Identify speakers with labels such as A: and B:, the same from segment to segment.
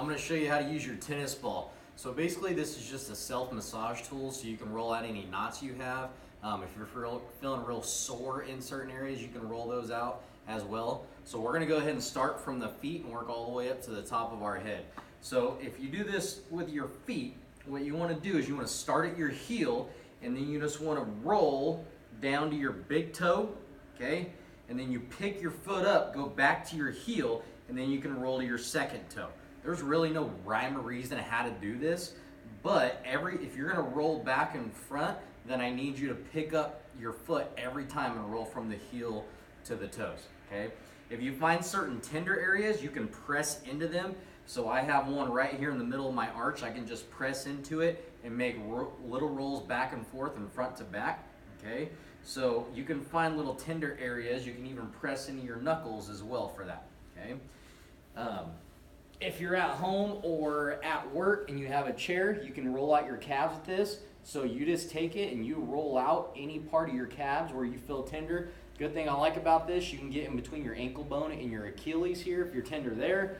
A: I'm going to show you how to use your tennis ball. So basically this is just a self-massage tool so you can roll out any knots you have. If you're feeling real sore in certain areas, you can roll those out as well. So we're going to go ahead and start from the feet and work all the way up to the top of our head. So if you do this with your feet, what you want to do is you want to start at your heel, and then you just want to roll down to your big toe, okay? And then you pick your foot up, go back to your heel, and then you can roll to your second toe. There's really no rhyme or reason how to do this, but if you're gonna roll back and front, then I need you to pick up your foot every time and roll from the heel to the toes, okay? If you find certain tender areas, you can press into them. So I have one right here in the middle of my arch. I can just press into it and make little rolls back and forth and front to back, okay? So you can find little tender areas. You can even press into your knuckles as well for that, okay? If you're at home or at work and you have a chair, you can roll out your calves with this. So you just take it and you roll out any part of your calves where you feel tender. Good thing I like about this, you can get in between your ankle bone and your Achilles here if you're tender there.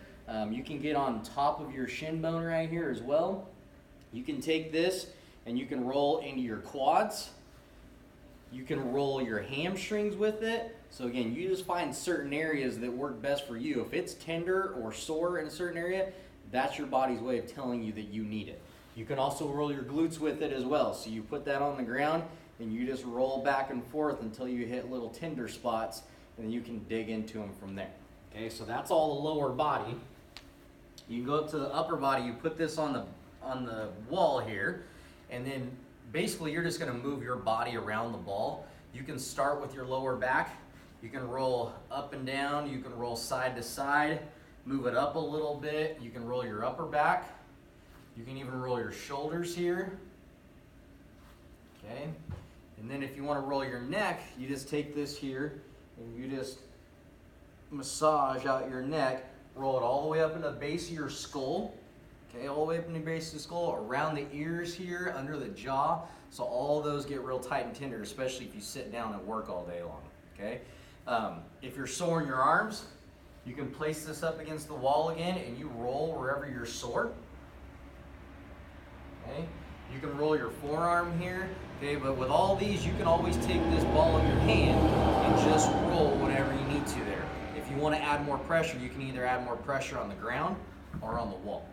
A: You can get on top of your shin bone right here as well. You can take this and you can roll into your quads. You can roll your hamstrings with it. So again, you just find certain areas that work best for you. If it's tender or sore in a certain area, that's your body's way of telling you that you need it. You can also roll your glutes with it as well. So you put that on the ground and you just roll back and forth until you hit little tender spots, and then you can dig into them from there. Okay, so that's all the lower body. You can go up to the upper body, you put this on the wall here, and then basically you're just gonna move your body around the ball. You can start with your lower back. You can roll up and down, you can roll side to side, move it up a little bit. You can roll your upper back. You can even roll your shoulders here, okay? And then if you wanna roll your neck, you just take this here and you just massage out your neck, roll it all the way up into the base of your skull, okay, all the way up in the base of the skull, around the ears here, under the jaw, so all those get real tight and tender, especially if you sit down and work all day long, okay? If you're sore in your arms, you can place this up against the wall again and you roll wherever you're sore, okay? You can roll your forearm here, okay, but with all these, you can always take this ball in your hand and just roll whenever you need to there. If you want to add more pressure, you can either add more pressure on the ground or on the wall.